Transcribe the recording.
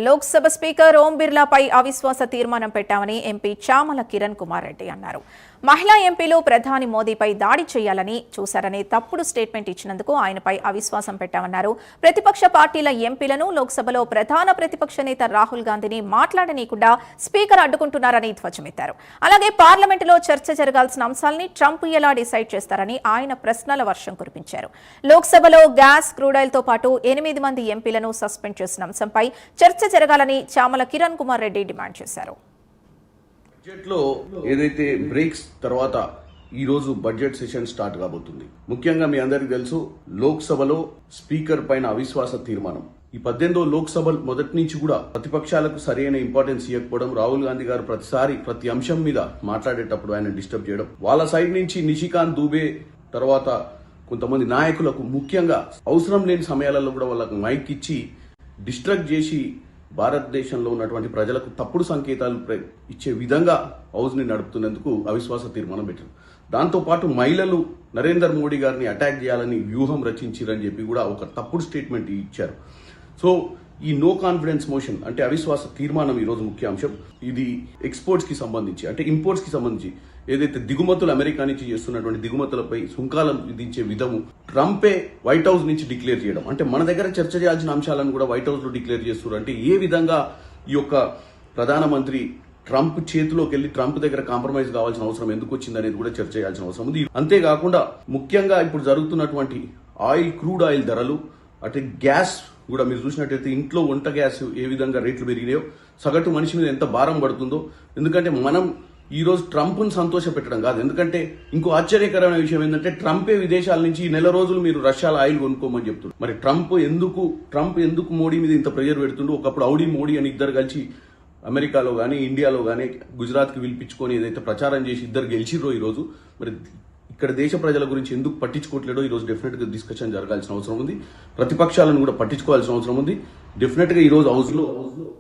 Lok Sabha speaker ఓం బిర్లాపై అవిశ్వాస తీర్మానం పెట్టామని ఎంపీ చామల కిరణ్ కుమార్ రెడ్డి అన్నారు. మహిళా ఎంపీలు ప్రధాని మోదీపై దాడి చేయాలని చూశారని తప్పుడు స్టేట్మెంట్ ఇచ్చినందుకు ఆయనపై అవిశ్వాసం పెట్టామన్నారు. ప్రతిపక్ష పార్టీల ఎంపీలను లోక్సభలో ప్రధాన ప్రతిపక్ష నేత రాహుల్ గాంధీని మాట్లాడనీయకుండా స్పీకర్ అడ్డుకుంటున్నారని ధ్వజమెత్తారు. అలాగే పార్లమెంటులో చర్చ జరగాల్సిన అంశాలని ట్రంప్ ఎలా డిసైడ్ చేస్తారని ఆయన ప్రశ్నల వర్షం కురిపించారు. లోక్సభలో గ్యాస్, క్రూడాయిల్ తో పాటు 8 మంది ఎంపీలను సస్పెండ్ చేసిన అంశంపై చర్చ జరగాలని చామల కిరణ్ కుమార్ రెడ్డి డిమాండ్ చేశారు. బడ్జెట్ లో ఏదైతే బ్రేక్స్ తర్వాత ఈ రోజు బడ్జెట్ సెషన్ స్టార్ట్ కాబోతుంది. ముఖ్యంగా మీ అందరికీ తెలుసు, లోక్సభలో స్పీకర్ పైన అవిశ్వాస తీర్మానం. ఈ 18వ లోక్సభ మొదటి నుంచి కూడా ప్రతిపక్షాలకు సరైన ఇంపార్టెన్స్ ఇవ్వకపోవడం, రాహుల్ గాంధీ గారు ప్రతి అంశం మీద మాట్లాడేటప్పుడు ఆయన డిస్టర్బ్ చేయడం, వాళ్ళ సైడ్ నుంచి నిషికాంత్ దూబే తర్వాత కొంతమంది నాయకులకు ముఖ్యంగా అవసరం లేని సమయాలలో కూడా వాళ్ళకు మైక్ ఇచ్చి డిస్ట్రాక్ట్ చేసి భారతదేశంలో ఉన్నటువంటి ప్రజలకు తప్పుడు సంకేతాలు ఇచ్చే విధంగా హౌస్ ని నడుపుతున్నందుకు అవిశ్వాస తీర్మానం పెట్టారు. దాంతోపాటు మహిళలు నరేందర్ మోడీ గారిని అటాక్ చేయాలని వ్యూహం రచించారని చెప్పి కూడా ఒక తప్పుడు స్టేట్మెంట్ ఇచ్చారు. సో ఈ నో కాన్ఫిడెన్స్ మోషన్ అంటే అవిశ్వాస తీర్మానం ఈ రోజు ముఖ్య అంశం. ఇది ఎక్స్పోర్ట్స్ కి సంబంధించి అంటే ఇంపోర్ట్స్ కి సంబంధించి ఏదైతే దిగుమతులు అమెరికా నుంచి చేస్తున్నటువంటి దిగుమతులపై సుంకాలను విధించే విధము ట్రంపే వైట్ హౌస్ నుంచి డిక్లేర్ చేయడం, అంటే మన దగ్గర చర్చ చేయాల్సిన అంశాలను కూడా వైట్ హౌస్ లో డిక్లేర్ చేస్తున్నారు. అంటే ఏ విధంగా ఈ యొక్క ప్రధానమంత్రి ట్రంప్ చేతిలోకి వెళ్లి ట్రంప్ దగ్గర కాంప్రమైజ్ కావాల్సిన అవసరం ఎందుకు వచ్చింది అనేది కూడా చర్చ చేయాల్సిన అవసరం ఉంది. అంతేకాకుండా ముఖ్యంగా ఇప్పుడు జరుగుతున్నటువంటి క్రూడ్ ఆయిల్ ధరలు, అంటే గ్యాస్ కూడా మీరు చూసినట్టయితే ఇంట్లో వంట గ్యాస్ ఏ విధంగా రేట్లు పెరిగినాయో, సగటు మనిషి మీద ఎంత భారం పడుతుందో. ఎందుకంటే మనం ఈ రోజు ట్రంప్ను సంతోష పెట్టడం కాదు. ఎందుకంటే ఇంకో ఆశ్చర్యకరమైన విషయం ఏంటంటే ట్రంపే విదేశాల నుంచి ఈ నెల రోజులు మీరు రష్యాలో ఆయిల్ కొనుక్కోమని చెప్తున్నారు. మరి ట్రంప్ ఎందుకు మోడీ మీద ఇంత ప్రెజర్ పెడుతుండో. ఒకప్పుడు ఔడీ మోడీ అని ఇద్దరు కలిసి అమెరికాలో కానీ ఇండియాలో కానీ గుజరాత్కి పిలిపించుకొని ఏదైతే ప్రచారం చేసి ఇద్దరు గెలిచిర్రో ఈ రోజు, మరి ఇక్కడ దేశ ప్రజల గురించి ఎందుకు పట్టించుకోవట్లేడో ఈ రోజు డెఫినెట్ గా డిస్కషన్ జరగాల్సిన అవసరం ఉంది. ప్రతిపక్షాలను కూడా పట్టించుకోవాల్సిన అవసరం ఉంది. డెఫినెట్ గా ఈ రోజు హౌస్ లో